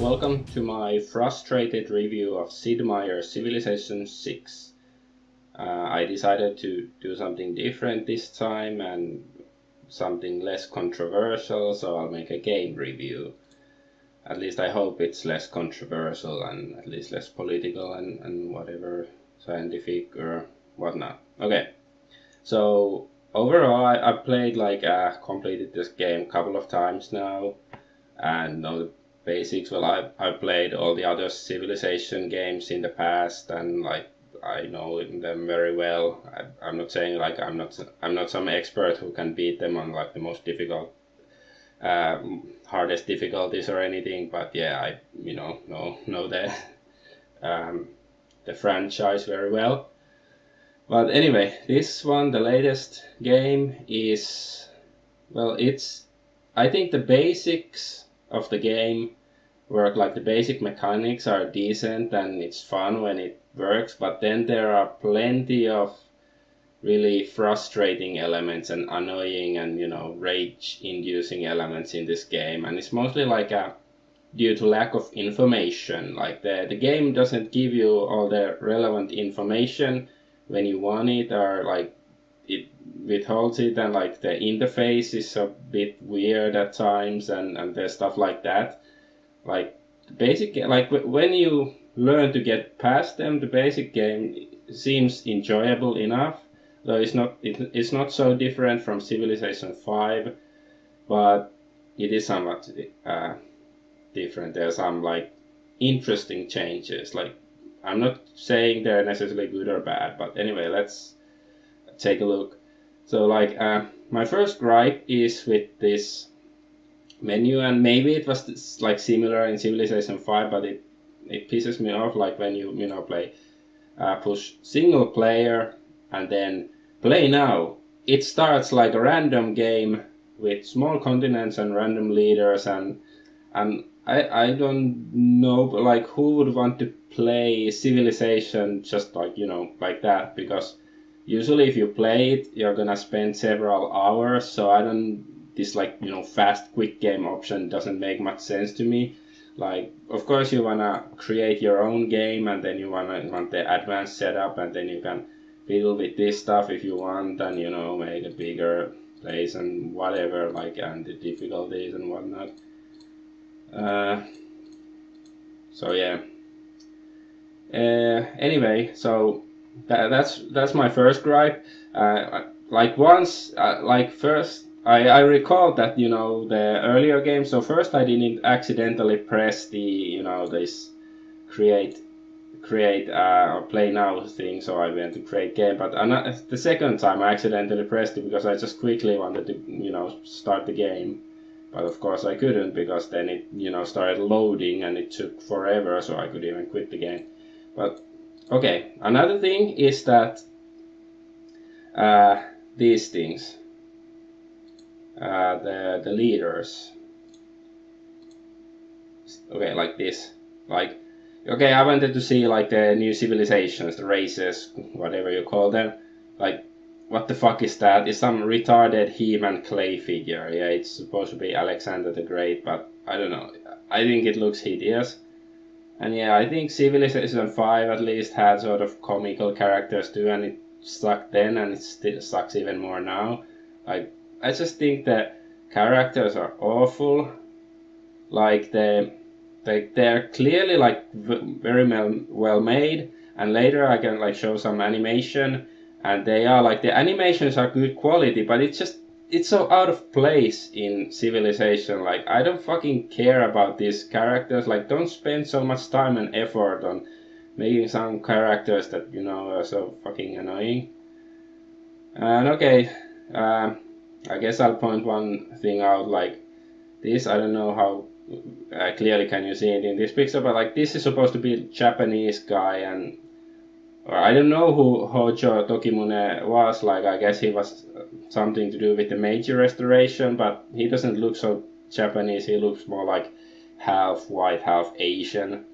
Welcome to my frustrated review of Sid Meier's Civilization 6. I decided to do something different this time and something less controversial, so I'll make a game review. At least I hope it's less controversial and at least less political and whatever scientific or whatnot. Okay, so overall I played completed this game a couple of times now and know the basics. Well, I've played all the other Civilization games in the past and I know them very well. I'm not saying I'm not some expert who can beat them on the most difficult hardest difficulties or anything, but yeah, I know the franchise very well. But anyway, this one, the latest game, is, well, I think the basics of the game work. Like, the basic mechanics are decent and it's fun when it works, but then there are plenty of really frustrating elements and annoying and rage inducing elements in this game, and it's mostly due to lack of information. Like, the game doesn't give you all the relevant information when you want it, or it withholds it, and the interface is a bit weird at times, and there's stuff like that. Like, the basic, when you learn to get past them, the basic game seems enjoyable enough, though it's not so different from Civilization 5, but it is somewhat different. There are some interesting changes. I'm not saying they're necessarily good or bad, but anyway, let's take a look. So my first gripe is with this menu, and maybe it was similar in Civilization 5, but it pisses me off when you play push single player and then play now. It starts like a random game with small continents and random leaders, and I don't know who would want to play Civilization just like that, because usually if you play it you're gonna spend several hours, so this fast quick game option doesn't make much sense to me. Of course you wanna create your own game, and then you want the advanced setup, and then you can fiddle with this stuff if you want, and make a bigger place and whatever, and the difficulties and whatnot. So yeah. Anyway, so that's my first gripe. First I recall that the earlier game. So first I didn't accidentally press the this create or play now thing, so I went to create game. But the second time I accidentally pressed it because I just quickly wanted to start the game. But of course I couldn't, because then it started loading and it took forever, so I could even quit the game. But okay, another thing is that these things, the leaders, okay, like this, okay, I wanted to see the new civilizations, the races, whatever you call them. What the fuck is that? It's some retarded He-Man clay figure. Yeah, it's supposed to be Alexander the Great, but I don't know. I think it looks hideous. And yeah, I think Civilization 5 at least had sort of comical characters too, and it sucked then, and it still sucks even more now. I just think the characters are awful. They're clearly very well made, and later I can show some animation, and they are the animations are good quality, but it's so out of place in Civilization. I don't fucking care about these characters. Don't spend so much time and effort on making some characters that are so fucking annoying. And okay, I guess I'll point one thing out, this. I don't know how clearly can you see it in this picture, but this is supposed to be a Japanese guy, and I don't know who Hojo Tokimune was. I guess he was something to do with the Meiji Restoration, but he doesn't look so Japanese. He looks more half white, half Asian.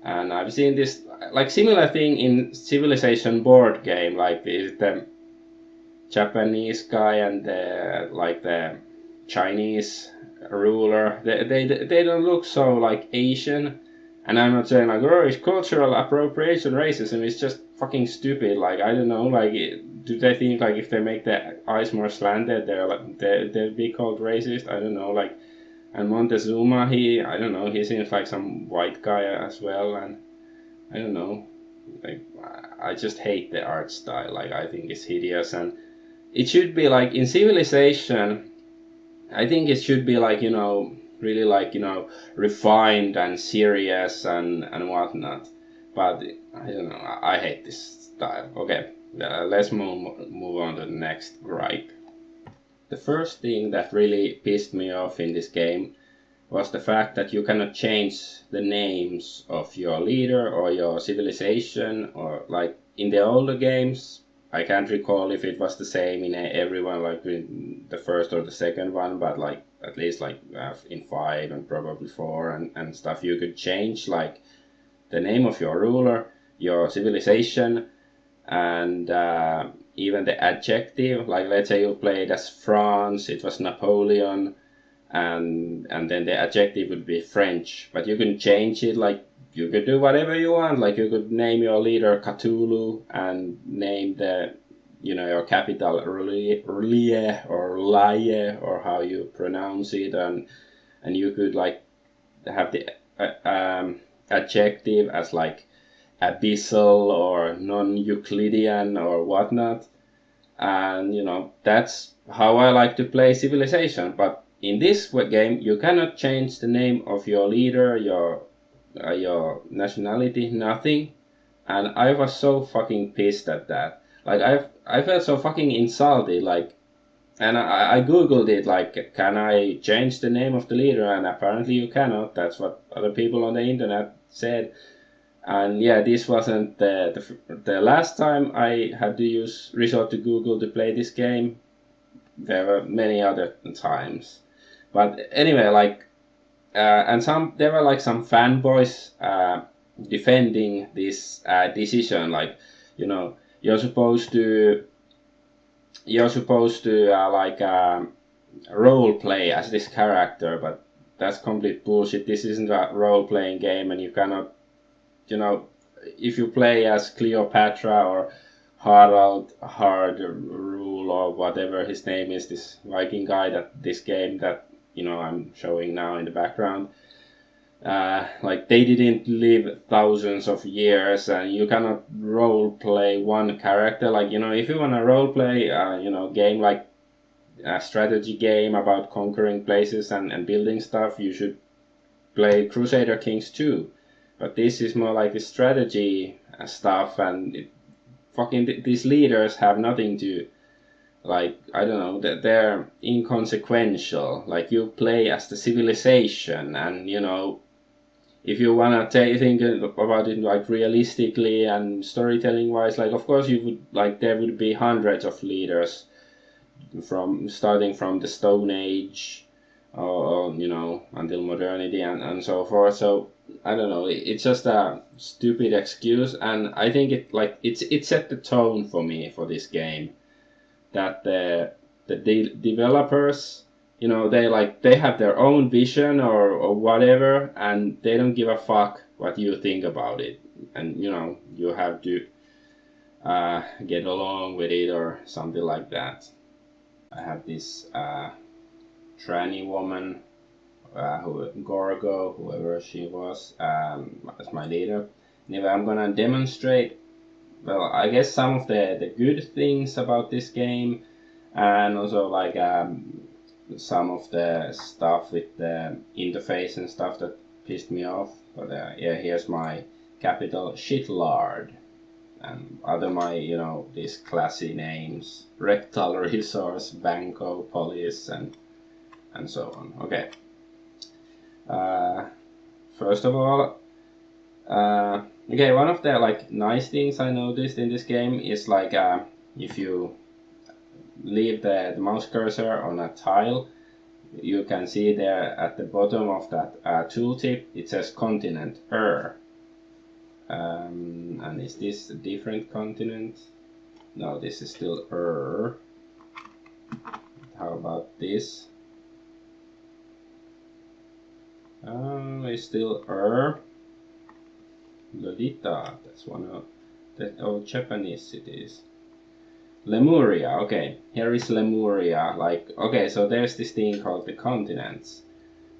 And I've seen this similar thing in Civilization board game, the Japanese guy and the Chinese ruler. They don't look so like Asian. And I'm not saying like, oh, it's cultural appropriation, racism. It's just fucking stupid. Like, I don't know. Like, do they think like if they make their eyes more slanted, they'll be called racist? I don't know. Like, and Montezuma, I don't know. He seems like some white guy as well, and I don't know. Like, I just hate the art style. Like, I think it's hideous, and it should be like in Civilization. I think it should be like, really like, refined and serious and whatnot. But I don't know. I hate this style. Okay, let's move on to the next gripe. The first thing that really pissed me off in this game was the fact that you cannot change the names of your leader or your civilization, or like in the older games. I can't recall if it was the same in everyone, like in the first or the second one, but like at least like in 5 and probably 4 and stuff, you could change like the name of your ruler, your civilization, and even the adjective. Like, let's say you played as France, it was Napoleon, and then the adjective would be French, but you can change it. Like, you could do whatever you want. Like, you could name your leader Cthulhu and name your capital Rlie or Laie, or how you pronounce it, and you could like have the adjective as like abyssal or non-Euclidean or whatnot. And that's how I like to play Civilization. But in this game, you cannot change the name of your leader, your nationality, nothing. And I was so fucking pissed at that. Like, I felt so fucking insulted. Like, and I googled it. Like, can I change the name of the leader? And apparently you cannot. That's what other people on the internet said. And yeah, this wasn't the last time I had to resort to Google to play this game. There were many other times. But anyway, like, and there were like some fanboys defending this decision. Like, you're supposed to like role play as this character, but that's complete bullshit. This isn't a role playing game, and you cannot, if you play as Cleopatra or Harald Rule or whatever his name is, this Viking guy that this game that I'm showing now in the background, like, they didn't live thousands of years, and you cannot role play one character. Like, if you want to role play game, like a strategy game about conquering places and building stuff, you should play Crusader Kings 2. But this is more like a strategy stuff, and these leaders have nothing to, like, I don't know, that they're inconsequential. Like, you play as the civilization, and if you wanna think about it like realistically and storytelling wise, like, of course you would, like, there would be hundreds of leaders starting from the Stone Age or until modernity and so forth. So I don't know, it's just a stupid excuse, and I think it set the tone for me for this game, that the developers, they have their own vision or whatever, and they don't give a fuck what you think about it, and you have to get along with it or something like that. I have this tranny woman, Gorgo, whoever she was, as my leader. Anyway, I'm gonna demonstrate, well, I guess some of the good things about this game, and also like some of the stuff with the interface and stuff that pissed me off. But yeah, here's my capital, Shitlard, and other these classy names: Rectal Resource, Banco, Police, and so on. Okay. First of all, okay, one of the like nice things I noticed in this game is like if you leave the mouse cursor on a tile, you can see there at the bottom of that tooltip it says continent and is this a different continent? No, this is still How about this? It's still Lolita, that's one of the old Japanese cities. Lemuria, okay, here is Lemuria, like, okay, so there's this thing called the continents,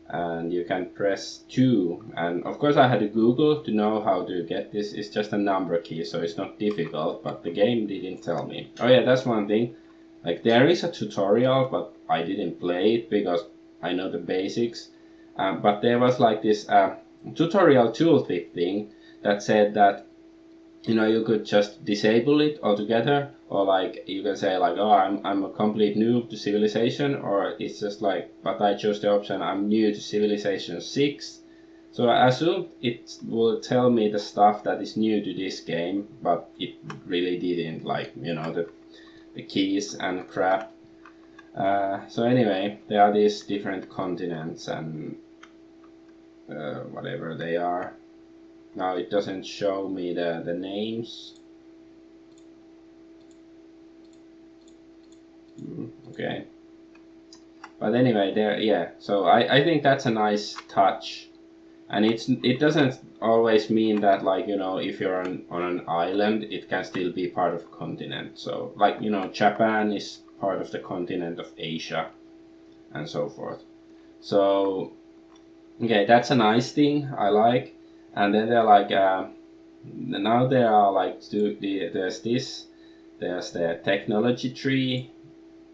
and you can press 2, and of course I had to Google to know how to get this. It's just a number key, so it's not difficult, but the game didn't tell me. Oh yeah, that's one thing, like there is a tutorial, but I didn't play it because I know the basics, but there was like this tutorial tooltip thing that said that you could just disable it altogether, or like you can say like, oh, I'm a complete noob to Civilization, or it's just like, but I chose the option I'm new to Civilization 6. So I assumed it will tell me the stuff that is new to this game, but it really didn't, like, the keys and crap. So anyway, there are these different continents and whatever they are. Now it doesn't show me the names. Okay. But anyway, there, yeah. So I think that's a nice touch, and it doesn't always mean that, like, if you're on an island, it can still be part of a continent. So like, Japan is part of the continent of Asia, and so forth. So okay, that's a nice thing I like. And then they're like, now there are like there's the technology tree,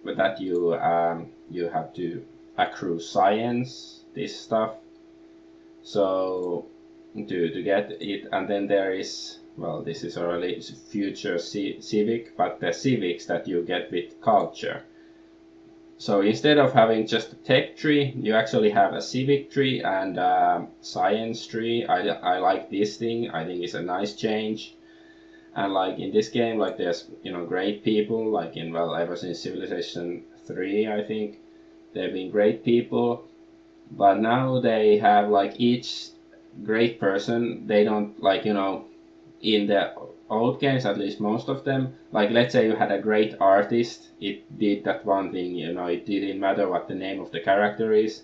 with that you have to accrue science, this stuff. So to get it, and then there is, well, this is already future civic, but the civics that you get with culture. So instead of having just a tech tree, you actually have a civic tree and a science tree. I like this thing. I think it's a nice change. And like in this game, like there's great people. Like ever since Civilization 3, I think they've been great people. But now they have like each great person. They don't, like, in the old games, at least most of them, like let's say you had a great artist, it did that one thing, it didn't matter what the name of the character is,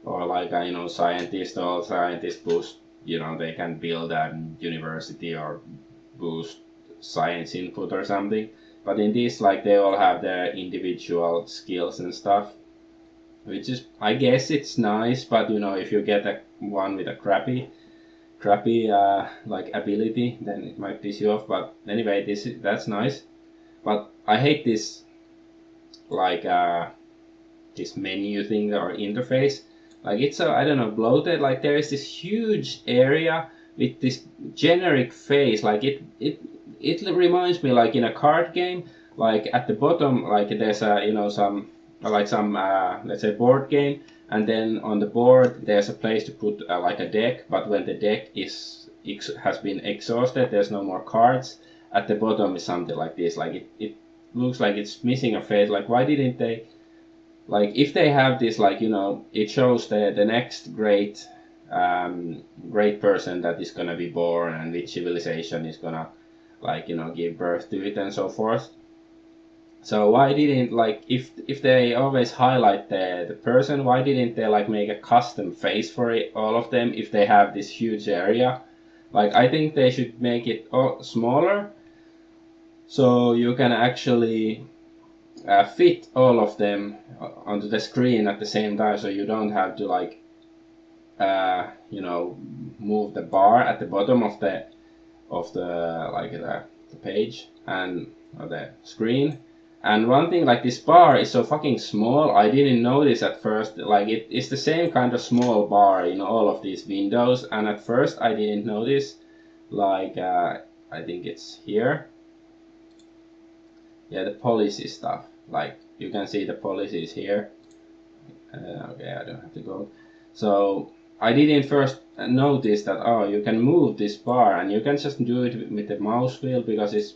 or like a scientist, all scientists boost, they can build a university or boost science input or something. But in this, like, they all have their individual skills and stuff, which is, I guess it's nice, but if you get one with a crappy like ability, then it might piss you off. But anyway, that's nice. But I hate this, like this menu thing or interface. Like it's so, I don't know, bloated. Like there is this huge area with this generic face. Like it reminds me, like in a card game. Like at the bottom, like there's some let's say board game, and then on the board there's a place to put like a deck, but when the deck has been exhausted, there's no more cards. At the bottom is something like this. Like it looks like it's missing a face. Like why didn't they, like if they have this, like it shows the next great person that is gonna be born and which civilization is gonna, like, give birth to it and so forth. So why didn't, like, if they always highlight the person, why didn't they like make a custom face for it, all of them, if they have this huge area? Like I think they should make it smaller, so you can actually fit all of them onto the screen at the same time, so you don't have to like move the bar at the bottom of the like the page and the screen. And one thing, like this bar is so fucking small, I didn't notice at first. Like it's the same kind of small bar in all of these windows, and at first I didn't notice. Like I think it's here. Yeah, the policy stuff. Like you can see the policies here. Okay, I don't have to go. So I didn't first notice that, oh, you can move this bar, and you can just do it with the mouse wheel, because it's,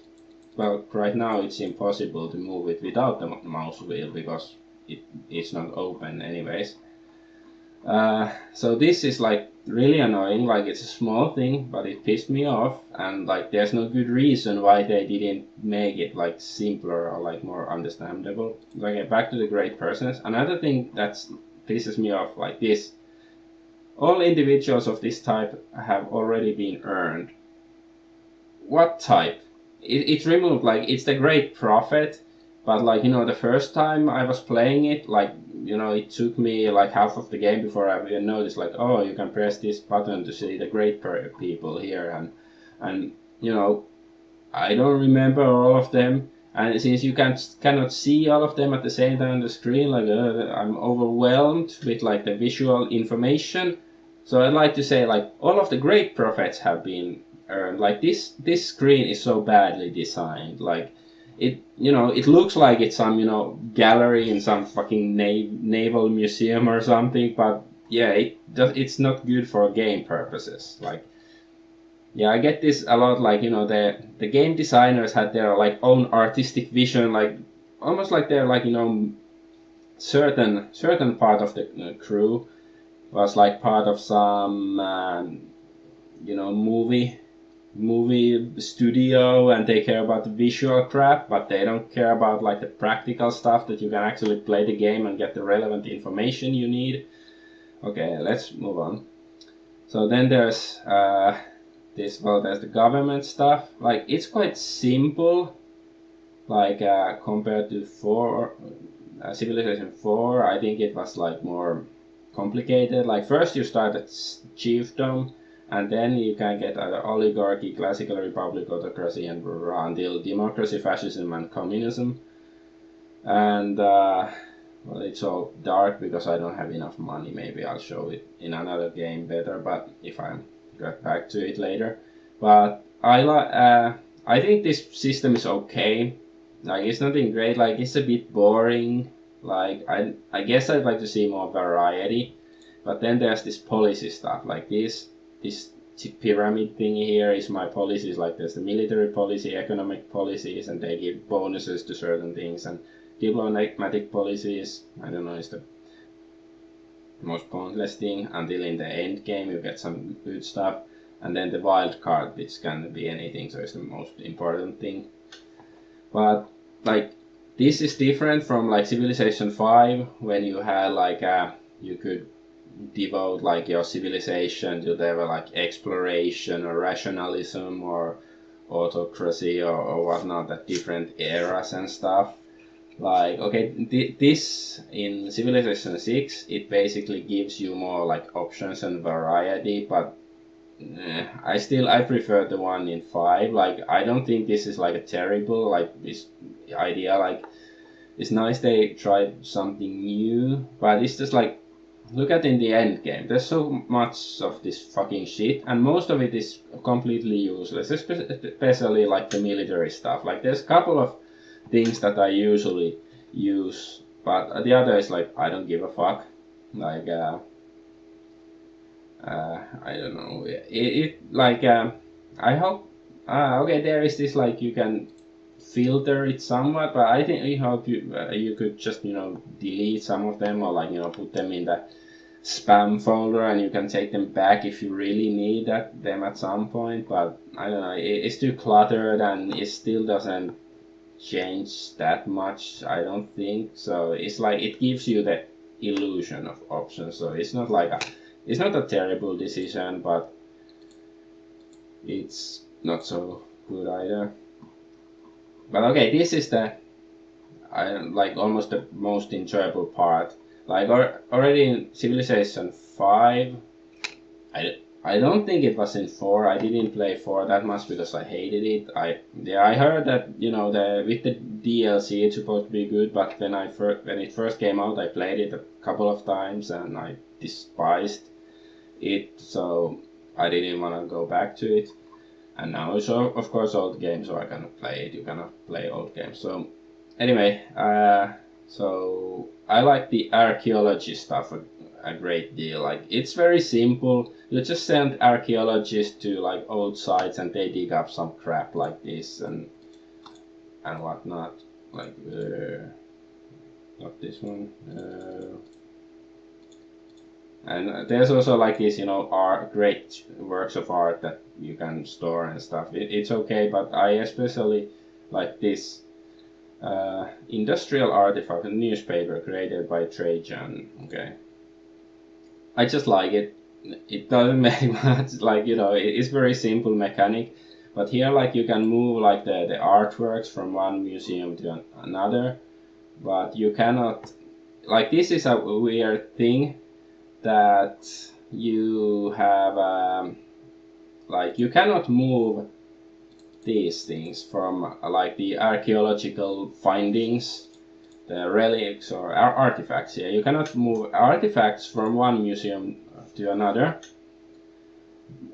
well, right now it's impossible to move it without the mouse wheel because it's not open anyways. So this is like really annoying. Like it's a small thing, but it pissed me off, and like there's no good reason why they didn't make it like simpler or like more understandable. Like back to the great persons. Another thing that pisses me off, like this. all individuals of this type have already been earned. What type? It's removed, like, it's the Great Prophet, but like, the first time I was playing it, like, it took me like half of the game before I even noticed, like, oh, you can press this button to see the great people here, and I don't remember all of them, and since you cannot see all of them at the same time on the screen, like, I'm overwhelmed with like the visual information. So I'd like to say, like, all of the great prophets have been earned. Like, this screen is so badly designed. Like, it looks like it's some gallery in some fucking naval museum or something, but yeah, it's not good for game purposes. Like, yeah, I get this a lot. Like, the game designers had their like own artistic vision, like almost like they're like certain part of the crew was like part of some movie studio, and they care about the visual crap, but they don't care about like the practical stuff that you can actually play the game and get the relevant information you need. Okay, let's move on. So then there's there's the government stuff. Like, it's quite simple, like compared to Civilization 4. I think it was like more complicated. Like, first you start at chiefdom, and then you can get either oligarchy, classical republic, autocracy, and until democracy, fascism, and communism. And well, it's all dark because I don't have enough money. Maybe I'll show it in another game better, but if I get back to it later. But I think this system is okay. Like, it's nothing great. Like, it's a bit boring. Like, I guess I'd like to see more variety. But then there's this policy stuff. Like, this pyramid thing here is my policies. Like, there's the military policy, economic policies, and they give bonuses to certain things. And diplomatic policies, I don't know, is the most pointless thing until in the end game you get some good stuff. And then the wild card, which can be anything, so it's the most important thing. But like, this is different from like Civilization 5, when you had like you could devote like your civilization to the like exploration or rationalism or autocracy or whatnot at different eras and stuff. Like, okay, this in Civilization 6, it basically gives you more like options and variety, but I prefer the one in 5. Like, I don't think this is like a terrible, like, this idea. Like, it's nice they tried something new, but it's just like, look at in the end game, there's so much of this fucking shit, and most of it is completely useless, especially like the military stuff. Like, there's a couple of things that I usually use, but the other is like, I don't give a fuck. Like, I don't know. I hope. Okay, there is this, like, you can filter it somewhat, but I think I hope you could just delete some of them, or like put them in the spam folder, and you can take them back if you really need them at some point. But I don't know. It's too cluttered, and it still doesn't change that much, I don't think. So it's like, it gives you the illusion of options. So it's not like it's not a terrible decision, but it's not so good either. But okay, this is like almost the most enjoyable part. Like, already in Civilization 5, I don't think it was in 4. I didn't play 4 that much because I hated it. I heard that with the DLC it's supposed to be good, but when it first came out, I played it a couple of times and I despised it, so I didn't want to go back to it. And now it's of course old game, so I cannot play it. You cannot play old games. So anyway, so I like the archaeology stuff a great deal. Like, it's very simple. You just send archaeologists to like old sites, and they dig up some crap like this and whatnot. Like, not this one. And there's also like these, great works of art that you can store and stuff. It's okay, but I especially like this industrial artifact, a newspaper created by Trajan. Okay, I just like it. it doesn't make much, like, you know, it's very simple mechanic. But here, like, you can move like the artworks from one museum to another, but you cannot, like, this is a weird thing that you have, like, you cannot move these things from like the archaeological findings, the relics or artifacts. Yeah, you cannot move artifacts from one museum to another,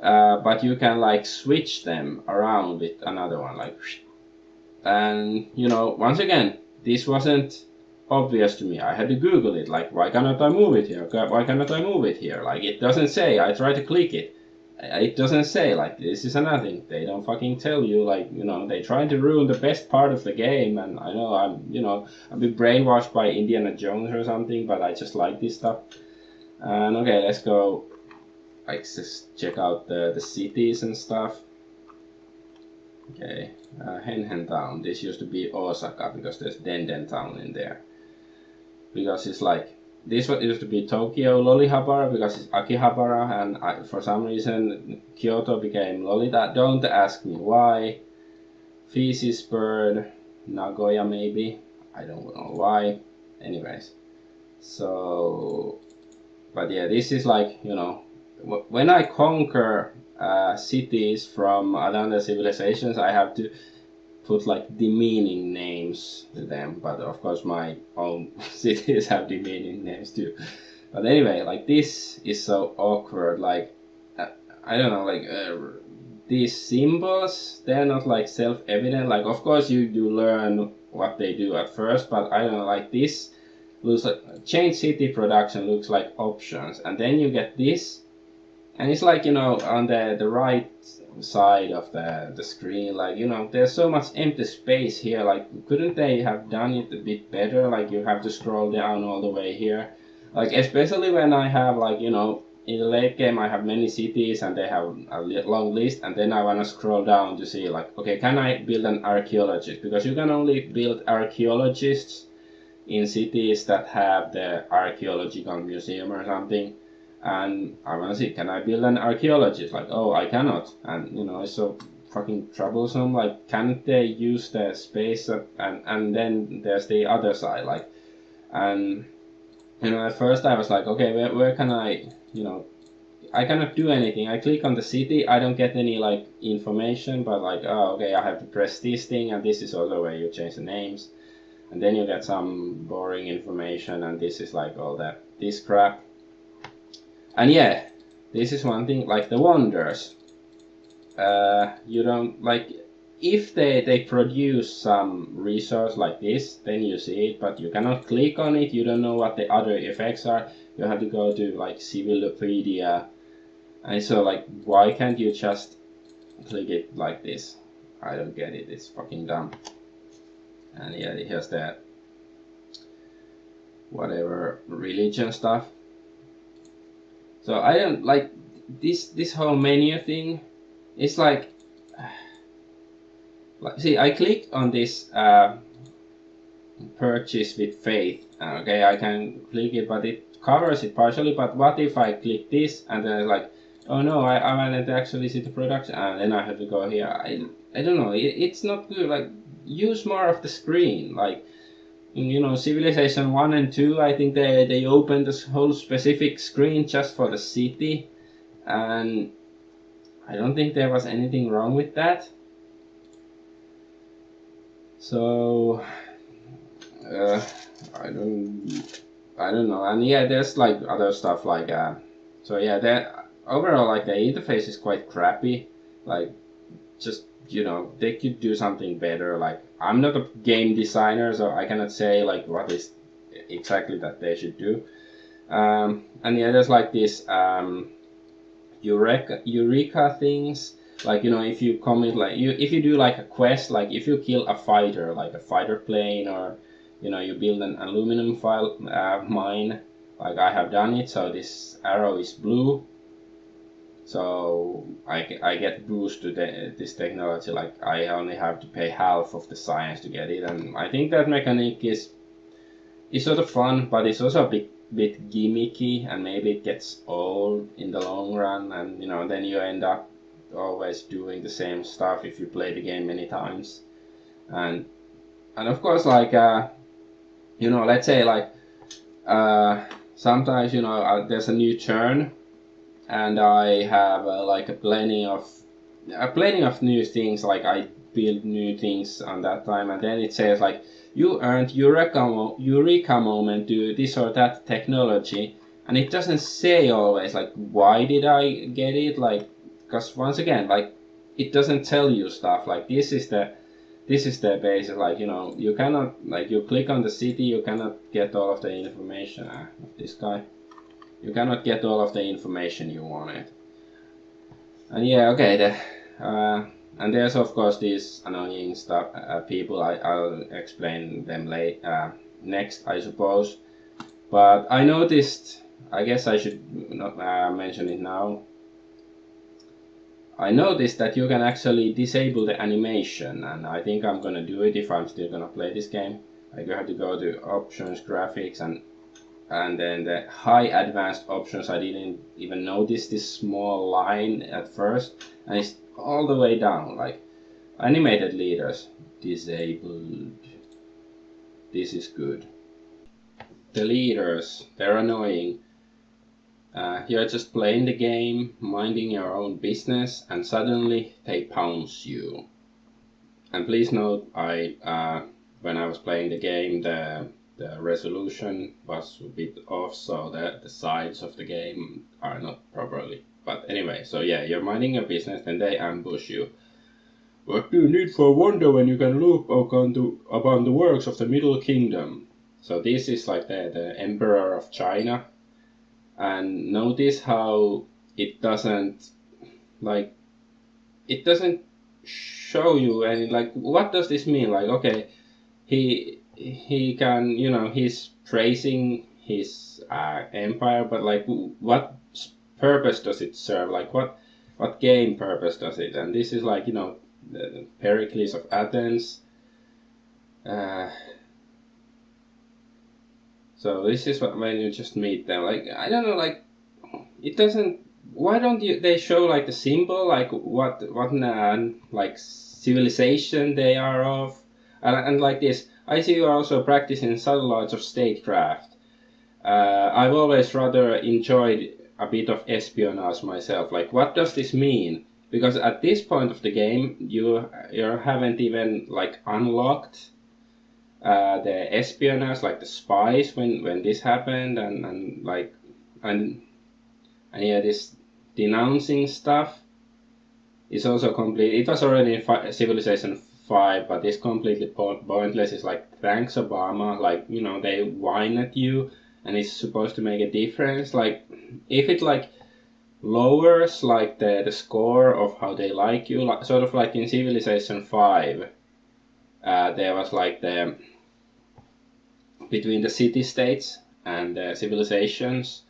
but you can like switch them around with another one, like, and you know, once again, this wasn't obvious to me. I had to Google it, like, why cannot I move it here? Why cannot I move it here? Like, it doesn't say. I try to click it. It doesn't say. Like, this is another thing. They don't fucking tell you. Like, you know, they try to ruin the best part of the game. And I know I'm been brainwashed by Indiana Jones or something, but I just like this stuff. And okay, let's go. Like, just check out the cities and stuff. Okay, Henhen Town. This used to be Osaka because there's Denden Town in there. Because it's like, this one used to be Tokyo Lollihabara because it's Akihabara, and for some reason Kyoto became Lolita. Don't ask me why. Feces Bird, Nagoya maybe. I don't know why. Anyways, so, but yeah, this is like, you know, when I conquer cities from other civilizations, I have to put like demeaning names to them, but of course my own cities have demeaning names too. But anyway, like, this is so awkward. Like, I don't know, like, these symbols, they're not like self-evident. Like, of course you do learn what they do at first, but I don't know, like, this looks like change city production looks like options, and then you get this, and it's like, you know, on the right side of the screen, like, you know, there's so much empty space here. Like, couldn't they have done it a bit better? Like, you have to scroll down all the way here. Like, especially when I have, like, you know, in the late game I have many cities and they have a long list, and then I want to scroll down to see, like, okay, can I build an archaeologist? Because you can only build archaeologists in cities that have the archaeological museum or something. And I want to see, can I build an archaeologist? Like, oh, I cannot. And, you know, it's so fucking troublesome. Like, can't they use the space and then there's the other side, like, and, you know, at first I was like, okay, where can I, you know, I cannot do anything. I click on the city, I don't get any, like, information, but, like, oh, okay, I have to press this thing, and this is also where you change the names, and then you get some boring information, and this is like all that, this crap. And yeah, this is one thing, like the wonders. You don't, like, if they produce some resource like this, then you see it, but you cannot click on it. You don't know what the other effects are. You have to go to like Civilopedia. And so, like, why can't you just click it like this? I don't get it. It's fucking dumb. And yeah, here's that whatever religion stuff. So I don't like this whole menu thing. It's like, see, I clicked on this purchase with faith. Okay, I can click it, but it covers it partially. But what if I click this and then it's like, oh no, I wanted to actually see the production, and then I have to go here. I don't know. It's not good. Like, use more of the screen. Like, you know, Civilization 1 and 2, I think they opened this whole specific screen just for the city, and I don't think there was anything wrong with that. So I don't know. And yeah, there's like other stuff like so yeah, that overall, like, the interface is quite crappy. Like, just, you know, they could do something better. Like, I'm not a game designer, so I cannot say like what is exactly that they should do. And yeah, there's like this Eureka things. Like, you know, if you commit, like, if you do like a quest, like if you kill a fighter, like a fighter plane, or, you know, you build an aluminum mine, like I have done it. So this arrow is blue. So I get boost to this technology. Like, I only have to pay half of the science to get it, and I think that mechanic is sort of fun, but it's also a bit bit gimmicky, and maybe it gets old in the long run, and then you end up always doing the same stuff if you play the game many times. And of course, like let's say like sometimes there's a new turn, and I have like plenty of new things, like I build new things on that time, and then it says like you earned eureka moment to this or that technology, and it doesn't say always like why did I get it, like, because once again, like, it doesn't tell you stuff. Like this is the basis, like you cannot, like, you click on the city, you cannot get all of the information of this guy. You cannot get all of the information you wanted. And yeah, okay, and there's of course these annoying stuff people. I'll explain them next, I suppose. But I noticed, I guess I should not mention it now. I noticed that you can actually disable the animation, and I think I'm gonna do it if I'm still gonna play this game. Like, you have to go to options, graphics, and then the high advanced options. I didn't even notice this small line at first, and it's all the way down, like animated leaders disabled. This is good. The leaders, they're annoying. You're just playing the game, minding your own business, and suddenly they pounce you. And please note, when I was playing the game, the resolution was a bit off, so the sides of the game are not properly. But anyway, so yeah, you're minding your business, then they ambush you. What do you need for wonder when you can look upon the works of the Middle Kingdom? So this is like the Emperor of China. And notice how it doesn't show you any, like, what does this mean? Like, okay, he can, he's praising his empire, but like, what purpose does it serve? Like, what game purpose does it? And this is like, the Pericles of Athens. So this is when you just meet them. Like, I don't know, like, it doesn't. Why don't they show like the symbol, like what like civilization they are of, and like this. I see you are also practicing subtle arts of statecraft. I've always rather enjoyed a bit of espionage myself. Like, what does this mean? Because at this point of the game, you haven't even like unlocked the espionage, like the spies, when this happened, and yeah, this denouncing stuff is also complete. It was already in Civilization 5, but it's completely pointless. It's like, thanks Obama, like, they whine at you, and it's supposed to make a difference. Like, if it like lowers like the score of how they like you, like, sort of like in Civilization 5, there was like the between the city-states and the civilizations,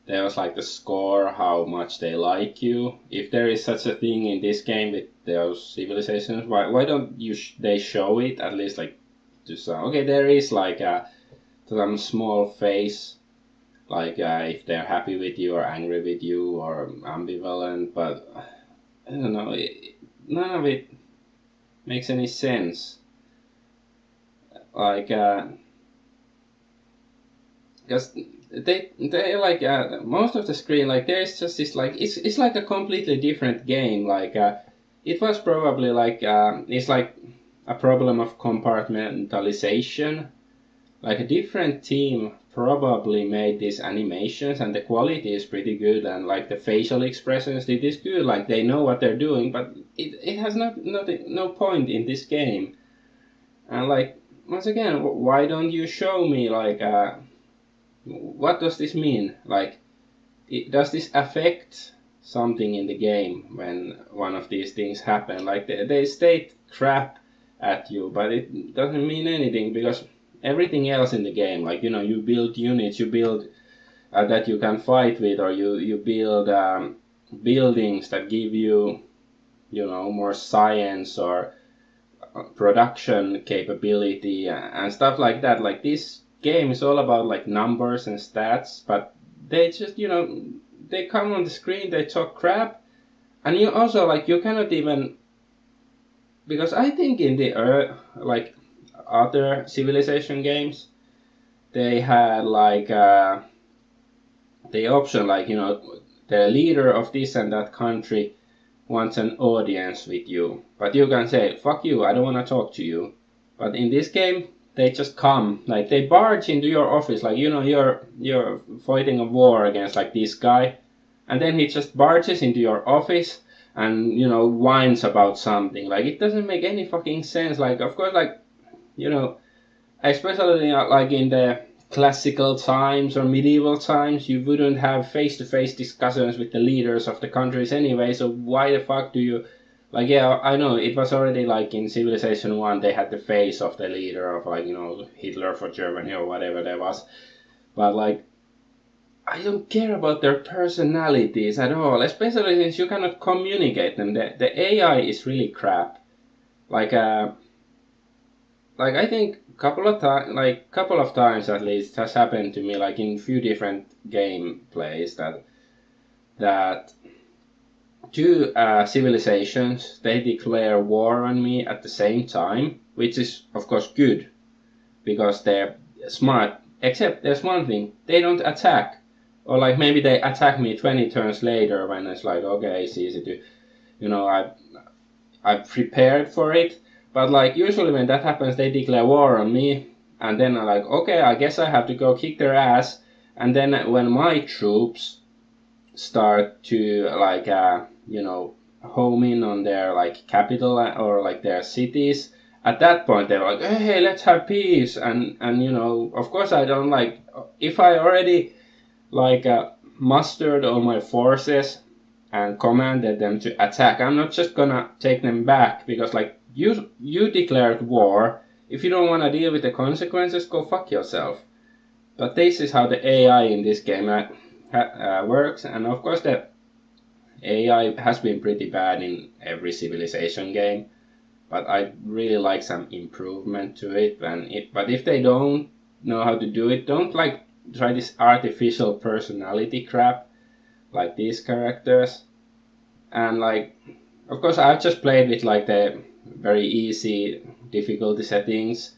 there was like the score, how much they like you. If there is such a thing in this game with those civilizations, why don't they show it at least, like, to some? Okay, there is like some small face, like if they're happy with you or angry with you or ambivalent, but I don't know, none of it makes any sense. Like, because they like most of the screen, like, there's just this, like, it's like a completely different game. Like, it was probably like it's like a problem of compartmentalization. Like, a different team probably made these animations, and the quality is pretty good, and like the facial expressions, it is good. Like, they know what they're doing, but it has no point in this game. And like, once again, why don't you show me, like, what does this mean? Like, does this affect something in the game when one of these things happen? Like, they state crap at you, but it doesn't mean anything, because everything else in the game, like, you build units, you build that you can fight with, or you build buildings that give you, more science or production capability and stuff like that. Like, this game is all about like numbers and stats, but they just, they come on the screen, they talk crap, and you also like you cannot even, because I think in the like other Civilization games, they had like the option like the leader of this and that country wants an audience with you, but you can say fuck you, I don't want to talk to you. But in this game they just come, like they barge into your office, like you're fighting a war against like this guy, and then he just barges into your office and whines about something. Like it doesn't make any fucking sense. Like of course, like especially like in the classical times or medieval times, you wouldn't have face-to-face discussions with the leaders of the countries anyway, so why the fuck do you, like, yeah, I know it was already like in Civilization 1 they had the face of the leader of like Hitler for Germany or whatever there was, but like I don't care about their personalities at all, especially since you cannot communicate them. The AI is really crap. Like I think couple of times at least has happened to me, like in few different gameplays, that two civilizations, they declare war on me at the same time, which is of course good because they're smart. Except there's one thing: they don't attack, or like maybe they attack me 20 turns later when it's like okay, it's easy to, I've prepared for it. But like usually when that happens, they declare war on me, and then I'm like, okay, I guess I have to go kick their ass. And then when my troops start to like home in on their like capital or like their cities, at that point they're like, hey, let's have peace. And of course I don't like, if I already like mustered all my forces and commanded them to attack, I'm not just gonna take them back because like you declared war. If you don't want to deal with the consequences, go fuck yourself. But this is how the AI in this game works, and of course the AI has been pretty bad in every Civilization game, but I really like some improvement to it. But if they don't know how to do it, don't like try this artificial personality crap like these characters. And like of course I've just played with like the very easy difficulty settings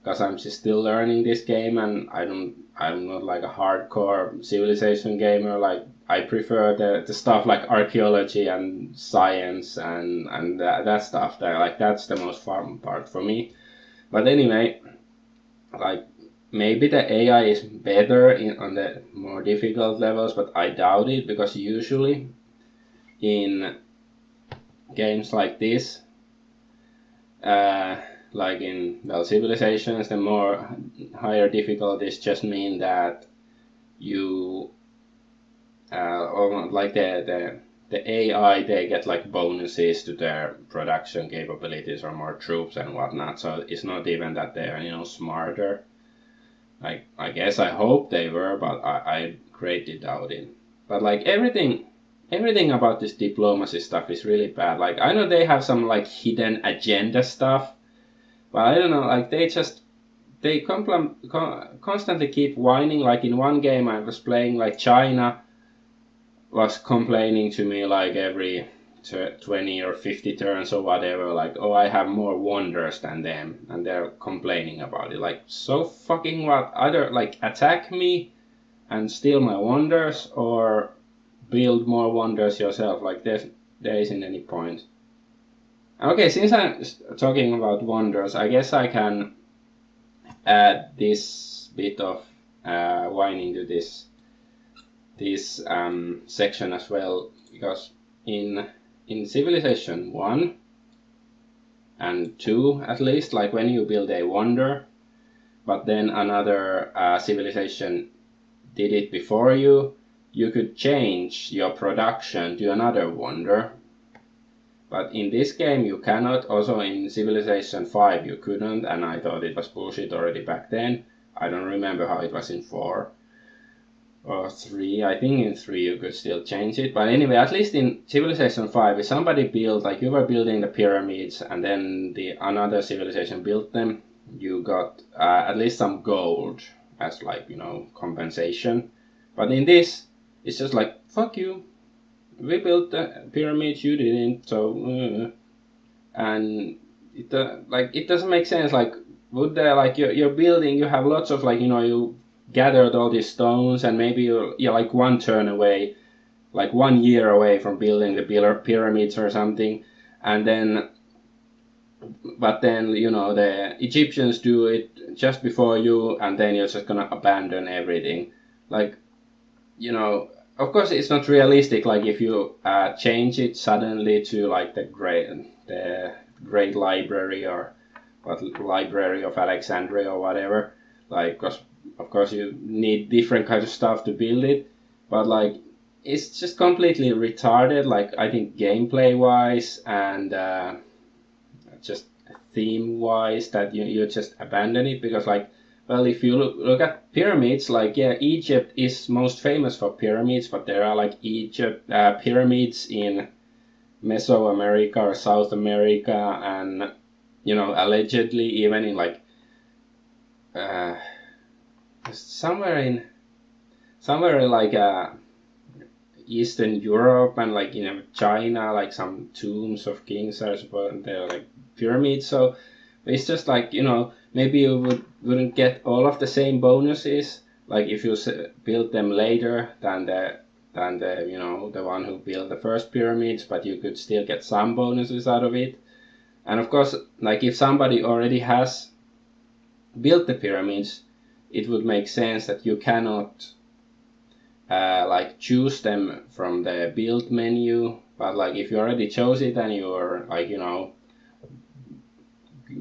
because I'm still learning this game, and I'm not like a hardcore Civilization gamer. Like I prefer the stuff like archaeology and science and that stuff there. Like that's the most fun part for me. But anyway, like maybe the AI is better on the more difficult levels, but I doubt it because usually in games like this, like in Civilizations, the more higher difficulties just mean that you or like the AI, they get like bonuses to their production capabilities or more troops and whatnot. So it's not even that they're smarter. Like I guess I hope they were, but I greatly doubt it. But like everything about this diplomacy stuff is really bad. Like I know they have some like hidden agenda stuff, but I don't know. Like they constantly keep whining. Like in one game I was playing, like China was complaining to me like every 20 or 50 turns or whatever, like, oh, I have more wonders than them, and they're complaining about it. Like, so fucking what? Either like attack me and steal my wonders, or build more wonders yourself. Like there isn't any point. Okay, since I'm talking about wonders, I guess I can add this bit of whining to this section as well, because in Civilization 1 and 2 at least, like when you build a wonder, but then another civilization did it before you could change your production to another wonder. But in this game you cannot. Also in Civilization 5 you couldn't, and I thought it was bullshit already back then. I don't remember how it was in 4 or 3. I think in 3 you could still change it. But anyway, at least in Civilization 5, if somebody built, like you were building the pyramids and then another civilization built them, you got at least some gold as like, you know, compensation. But in this, it's just like, fuck you, we built the pyramids, you didn't, so and it doesn't make sense. Like, would there, like, you're building, you have lots of, like, you know, you gathered all these stones, and maybe you're like one turn away, like 1 year away from building the pyramids or something, and then, but then, you know, the Egyptians do it just before you, and then you're just gonna abandon everything. Like, you know, of course it's not realistic, like if you change it suddenly to like the great library, or what, Library of Alexandria or whatever, like, cause of course you need different kinds of stuff to build it, but like it's just completely retarded, like I think gameplay wise and just theme wise, that you just abandon it, because like, well, if you look at pyramids, like, yeah, Egypt is most famous for pyramids, but there are like pyramids in Mesoamerica or South America, and, you know, allegedly even in like uh, somewhere in like Eastern Europe, and like, you know, China, like some tombs of kings are supposed, they're like pyramids. So it's just like, you know, maybe you wouldn't get all of the same bonuses, like if you build them later than the you know, the one who built the first pyramids, but you could still get some bonuses out of it. And of course, like if somebody already has built the pyramids, it would make sense that you cannot like choose them from the build menu. But like if you already chose it and you're like, you know,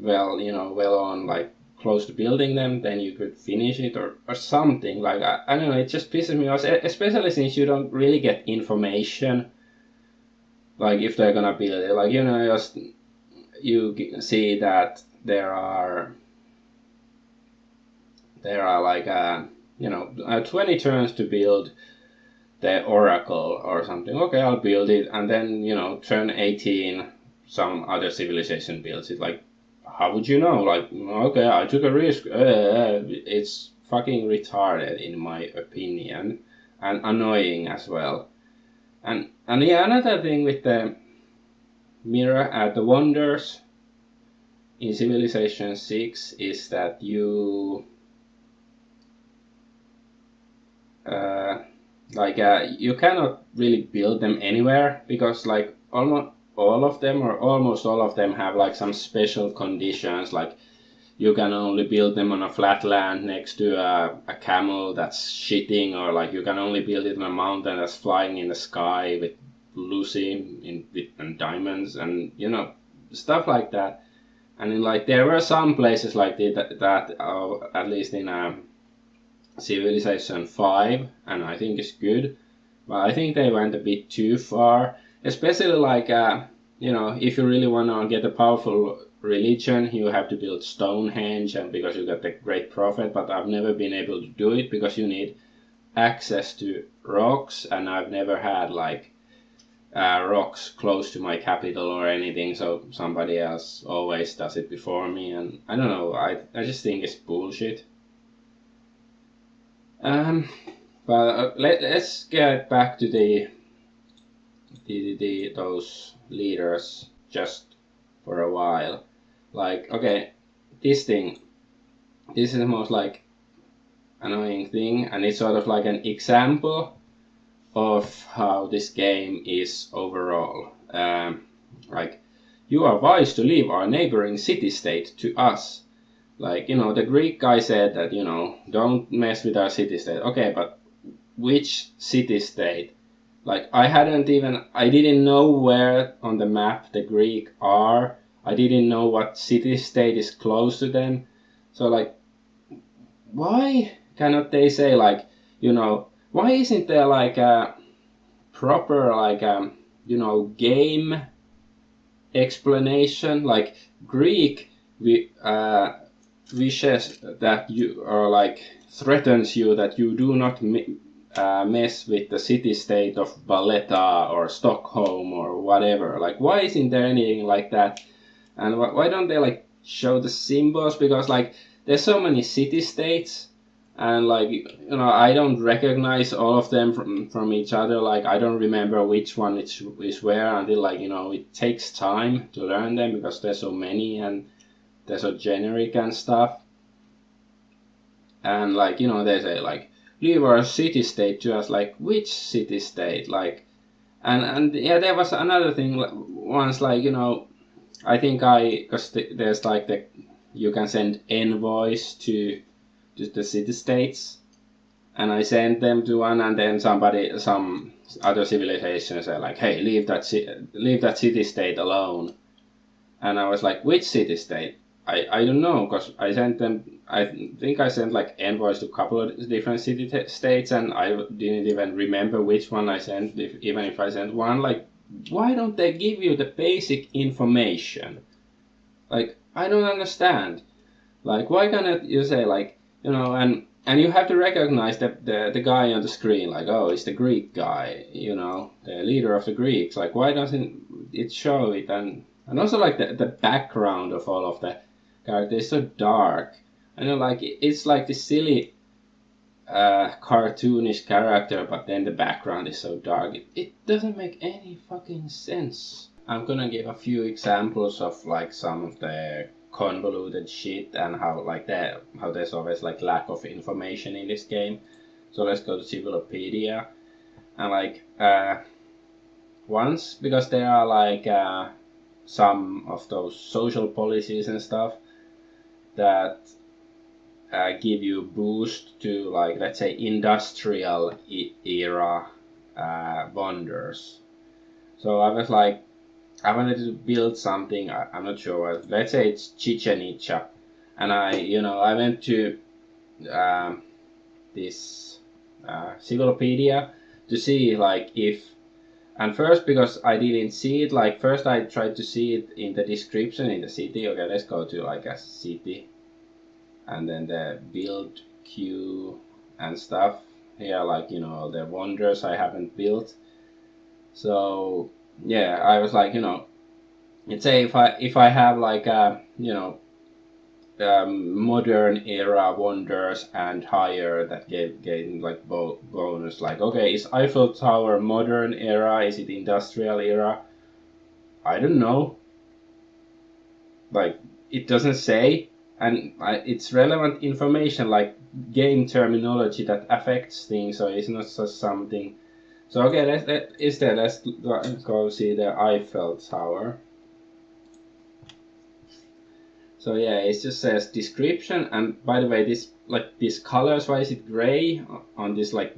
well on, like close to building them, then you could finish it or something. Like I don't know, it just pisses me off, especially since you don't really get information, like if they're gonna build it. Like, you know, just you see that there are like you know, 20 turns to build the oracle or something. Okay, I'll build it, and then, you know, turn 18 some other civilization builds it. Like, how would you know? Like, okay, I took a risk. It's fucking retarded in my opinion, and annoying as well. And yeah, another thing with the mirror at the wonders in Civilization 6 is that you you cannot really build them anywhere, because like almost all of them, or almost all of them, have like some special conditions, like you can only build them on a flat land next to a camel that's shitting, or like you can only build it on a mountain that's flying in the sky with Lucy and diamonds, and, you know, stuff like that. And like there were some places like that at least in Civilization 5, and I think it's good, but I think they went a bit too far, especially like you know, if you really want to get a powerful religion, you have to build Stonehenge, and because you got the great prophet, but I've never been able to do it because you need access to rocks, and I've never had like rocks close to my capital or anything, so somebody else always does it before me, and I don't know, I just think it's bullshit. But let's get back to those leaders just for a while. Like, okay, this is the most like annoying thing, and it's sort of like an example of how this game is overall. Like, you are wise to leave our neighboring city-state to us. Like, you know, the Greek guy said that, you know, don't mess with our city-state. Okay, but which city-state? Like, I didn't know where on the map the Greek are. I didn't know what city-state is close to them. So, like, why cannot they say, like, you know, why isn't there, like, a proper, like, you know, game explanation? Like, Greek, wishes that you, or like threatens you that you do not mess with the city-state of Valletta or Stockholm or whatever. Like, why isn't there anything like that? And why don't they like show the symbols? Because like there's so many city-states, and like, you know, I don't recognize all of them from each other. Like, I don't remember which one is where until, like, you know, it takes time to learn them because there's so many and they're so generic and stuff. And like, you know, they say like, leave our city state to us. Like, which city state? Like, and yeah, there was another thing once, like, you know, I think because there's like you can send envoys to the city states, and I sent them to one, and then some other civilization said like, hey, leave that city state alone. And I was like, which city state? I don't know, because I sent them, I think I sent like envoys to a couple of different city states, and I didn't even remember which one I sent, even if I sent one. Like, why don't they give you the basic information? Like, I don't understand. Like, why can't you say like, you know, and you have to recognize the guy on the screen, like, oh, it's the Greek guy, you know, the leader of the Greeks. Like, why doesn't it show it? And also like the background of all of the characters is so dark. I know, like, it's like this silly cartoonish character, but then the background is so dark. It doesn't make any fucking sense. I'm gonna give a few examples of like some of the convoluted shit and how there's always like lack of information in this game. So let's go to Civilopedia, and like once, because there are like some of those social policies and stuff that give you boost to, like, let's say industrial era wonders. So I was like, I wanted to build something. I'm not sure what. Let's say it's Chichen Itza, and I went to this Cyclopedia to see like if. And first, because I didn't see it, like first I tried to see it in the description in the city. Okay, let's go to like a city, and then the build queue and stuff. Here, like, you know, the wonders I haven't built. So yeah, I was like, you know, let's say if I have like modern era wonders and higher that gave like bonus, like, okay, is Eiffel Tower modern era, is it industrial era? I don't know, like, it doesn't say, and it's relevant information like game terminology that affects things, so it's not just something. So okay, let's go see the Eiffel Tower. So yeah, it just says description, and by the way, this colors, why is it gray on this like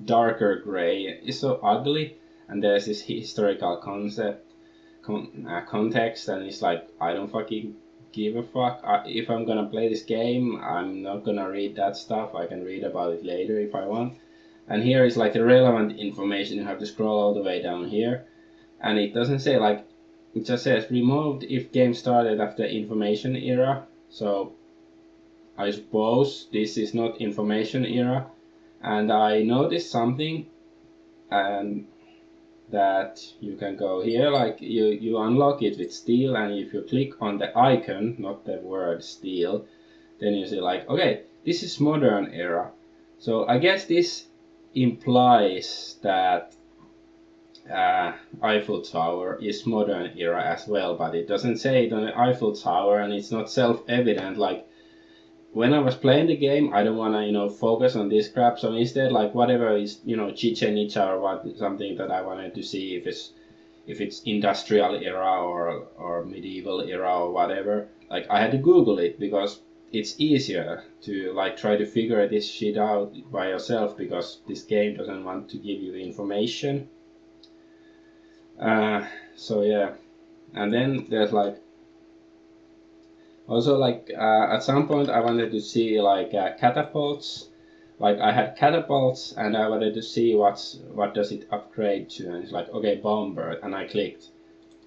darker gray? It's so ugly, and there's this historical context, and it's like, I don't fucking give a fuck. If I'm gonna play this game, I'm not gonna read that stuff. I can read about it later if I want. And here is like the relevant information. You have to scroll all the way down here, and it doesn't say like. It just says removed if game started after information era. So I suppose this is not information era. And I noticed something, and that you can go here, like you unlock it with steel, and if you click on the icon, not the word steel, then you see like, okay, this is modern era. So I guess this implies that Eiffel Tower is modern era as well, but it doesn't say it on the Eiffel Tower, and it's not self-evident. Like, when I was playing the game, I don't want to focus on this crap, so instead, like, whatever is Chichen Itza or something that I wanted to see if it's industrial era or medieval era or whatever, like, I had to Google it because it's easier to like try to figure this shit out by yourself, because this game doesn't want to give you information. So yeah, and then there's like also like at some point I wanted to see like catapults. Like, I had catapults and I wanted to see what does it upgrade to, and it's like, okay, bomber, and I clicked.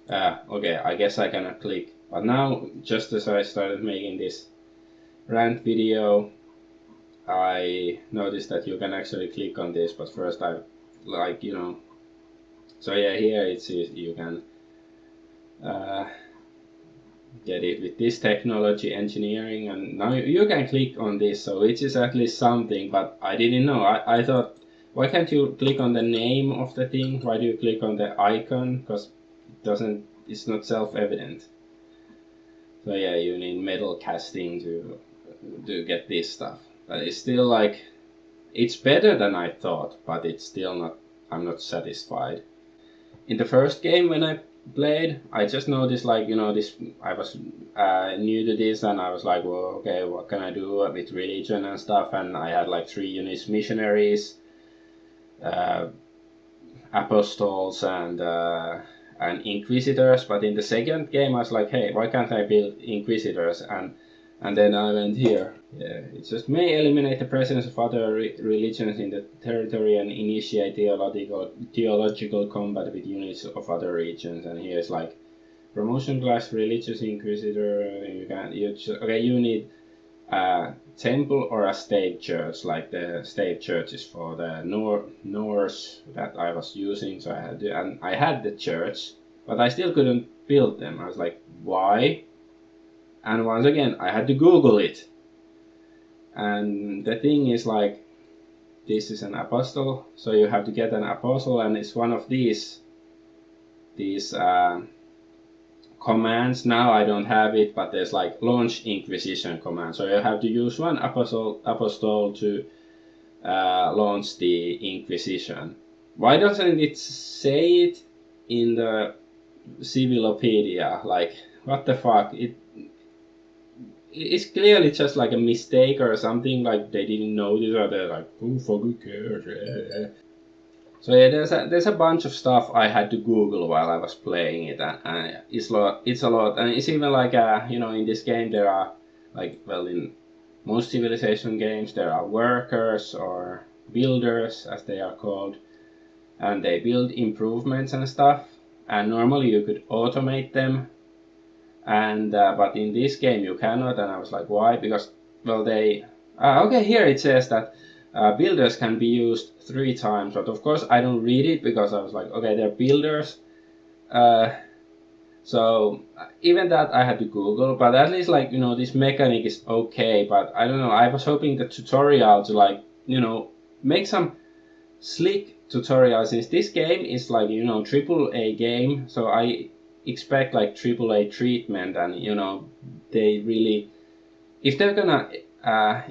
Okay, I guess I cannot click. But now, just as I started making this rant video, I noticed that you can actually click on this. But first I like so yeah, here it says you can get it with this technology, engineering, and now you can click on this, so which is at least something, but I didn't know. I thought, why can't you click on the name of the thing? Why do you click on the icon? Because it's not self-evident. So yeah, you need metal casting to get this stuff. But it's still like, it's better than I thought, but it's still not, I'm not satisfied. In the first game when I played, I just noticed like, this, I was new to this, and I was like, well, okay, what can I do with religion and stuff, and I had like 3 units: missionaries, apostles, and inquisitors. But in the second game I was like, hey, why can't I build inquisitors? And then I went here. Yeah, it just may eliminate the presence of other religions in the territory and initiate theological combat with units of other regions. And here's like promotion class religious inquisitor. You need a temple or a state church. Like the state church is for the Norse that I was using, so I had the church, but I still couldn't build them. I was like, why? And once again, I had to Google it. And the thing is like, this is an apostle, so you have to get an apostle, and it's one of these commands. Now I don't have it, but there's like launch inquisition command. So you have to use one apostle to launch the inquisition. Why doesn't it say it in the Civilopedia? Like, what the fuck? It's clearly just like a mistake or something, like they didn't notice, or they're like, who fucking cares? So yeah, there's a bunch of stuff I had to Google while I was playing it, and it's a lot, and it's even like in this game there are like, well, in most Civilization games there are workers or builders as they are called, and they build improvements and stuff, and normally you could automate them. And but in this game you cannot, and I was like, why? Because, well, okay, here it says that builders can be used 3 times, but of course I don't read it because I was like, okay, they're builders. So even that I had to Google, but at least like, this mechanic is okay, but I don't know, I was hoping the tutorial to like, make some slick tutorials, since this game is like, AAA game, so I expect like AAA treatment, and they really, if they're gonna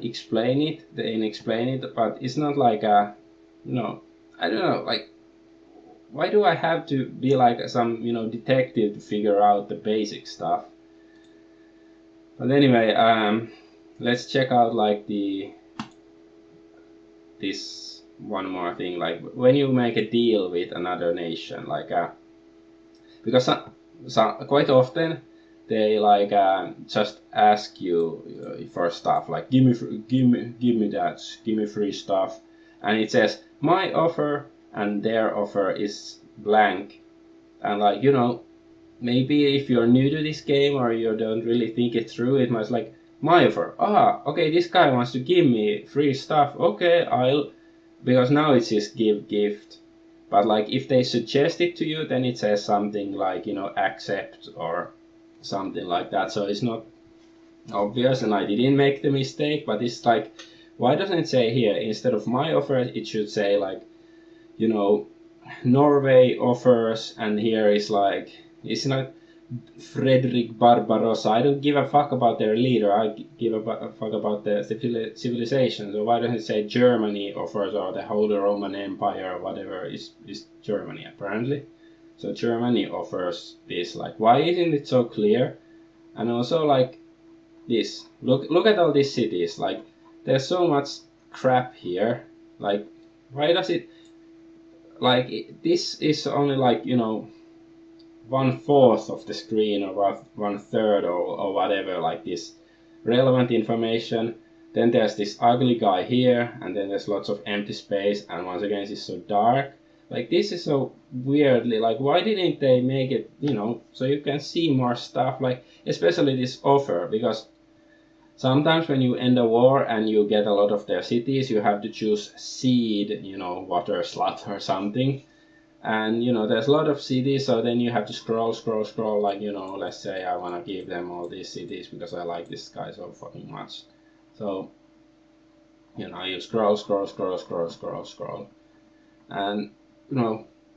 explain it, then explain it, but it's not like I don't know, like, why do I have to be like some detective to figure out the basic stuff? But anyway, let's check out like this one more thing, like when you make a deal with another nation, like because quite often they like just ask you for stuff, like give me that, give me free stuff, and it says my offer and their offer is blank, and like, maybe if you're new to this game or you don't really think it through, it might like, my offer, okay, this guy wants to give me free stuff, okay, because now it says give gift. But like, if they suggest it to you, then it says something like, accept or something like that. So it's not obvious, and I didn't make the mistake, but it's like, why doesn't it say here, instead of my offer, it should say like, Norway offers, and here is like, it's not Frederick Barbarossa. I don't give a fuck about their leader, I give a fuck about the civilization. So why doesn't it say Germany offers, or the Holy Roman Empire, or whatever is Germany apparently. So Germany offers this, like, why isn't it so clear? And also like this, look at all these cities, like there's so much crap here, like why does it, like, this is only like 1/4 of the screen, or 1/3, or whatever, like this relevant information. Then there's this ugly guy here, and then there's lots of empty space, and once again it's so dark. Like, this is so weirdly, like, why didn't they make it, so you can see more stuff, like especially this offer, because sometimes when you end a war and you get a lot of their cities, you have to choose seed, water slot or something. and there's a lot of cities, so then you have to scroll, like, let's say I want to give them all these cities because I like this guy so fucking much. So you scroll, and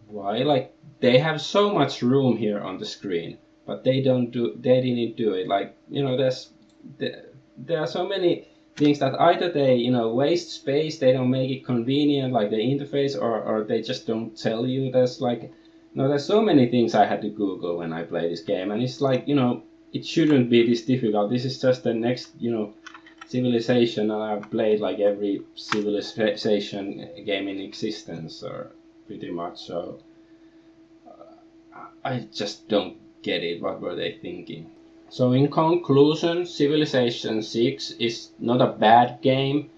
why, like, they have so much room here on the screen, but they didn't do it. Like, there are so many things that either they waste space, they don't make it convenient, like the interface, or they just don't tell you. There's like there's so many things I had to Google when I play this game, and it's like it shouldn't be this difficult. This is just the next civilization, and I've played like every civilization game in existence, or pretty much. So I just don't get it. What were they thinking? So in conclusion, Civilization 6 is not a bad game.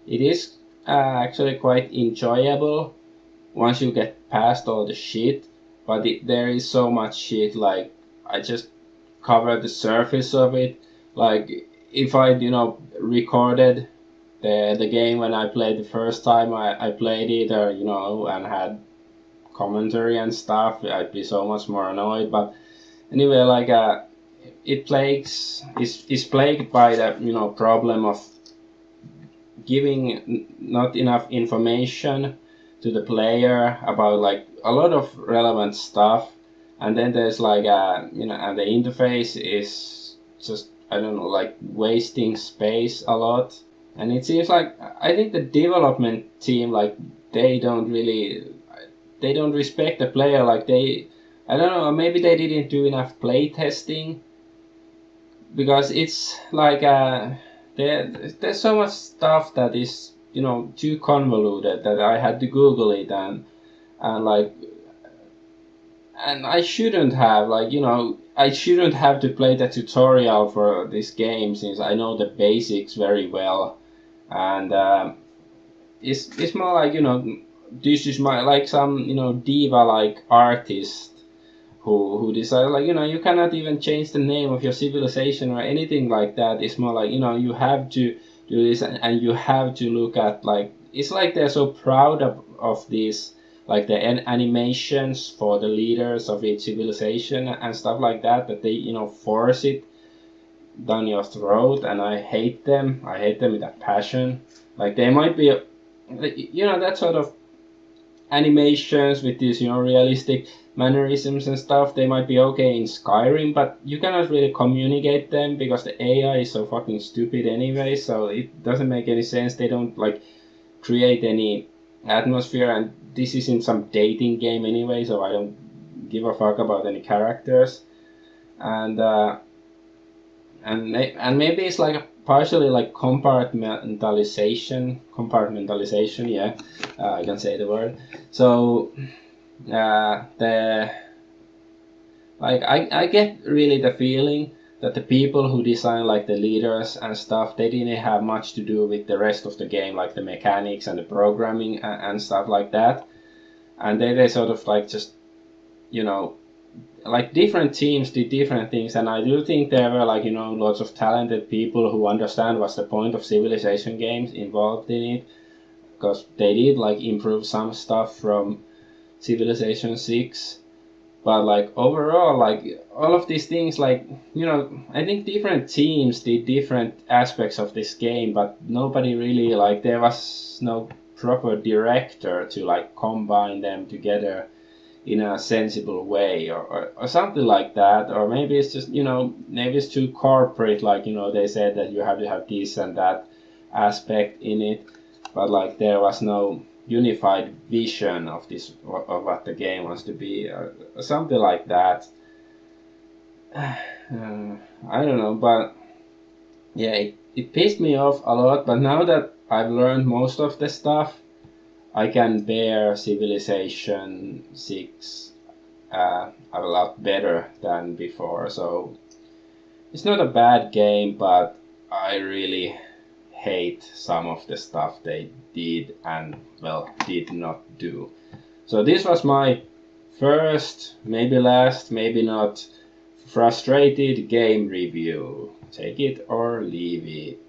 It is actually quite enjoyable once you get past all the shit, but there is so much shit. Like, I just covered the surface of it. Like, if I recorded the game when I played the first time I played it, or and had commentary and stuff, I'd be so much more annoyed. But anyway, like is plagued by the problem of giving not enough information to the player about like a lot of relevant stuff, and then there's like and the interface is just, I don't know, like wasting space a lot. And it seems like, I think the development team, like, they don't respect the player. Like, I don't know, maybe they didn't do enough play testing, because it's like there's so much stuff that is too convoluted that I had to Google it, and like, and I shouldn't have, like, I shouldn't have to play the tutorial for this game, since I know the basics very well. And it's more like this is my, like, some diva like artist who decided, like, you cannot even change the name of your civilization or anything like that. It's more like you have to do this, and you have to look at, like, it's like they're so proud of these, like, the animations for the leaders of each civilization and stuff like that they force it down your throat, and I hate them with a passion. Like, they might be that sort of animations with these realistic mannerisms and stuff, they might be okay in Skyrim, but you cannot really communicate them because the AI is so fucking stupid anyway, so it doesn't make any sense. They don't like create any atmosphere, and this isn't some dating game anyway, so I don't give a fuck about any characters. And maybe it's like partially like compartmentalization, yeah, I can say the word. So I get really the feeling that the people who design, like, the leaders and stuff, they didn't have much to do with the rest of the game, like the mechanics and the programming and stuff like that, and they sort of like just like, different teams did different things, and I do think there were, like, lots of talented people who understand what's the point of civilization games involved in it, because they did, like, improve some stuff from Civilization 6. But, like, overall, like, all of these things, like, I think different teams did different aspects of this game, but nobody really, like, there was no proper director to, like, combine them together in a sensible way, or something like that. Or maybe it's just maybe it's too corporate, like, they said that you have to have this and that aspect in it, but, like, there was no unified vision of this, of what the game wants to be, or something like that. I don't know, but yeah, it pissed me off a lot, but now that I've learned most of the stuff, I can bear Civilization 6 a lot better than before. So it's not a bad game, but I really hate some of the stuff they did and, well, did not do. So this was my first, maybe last, maybe not, frustrated game review. Take it or leave it.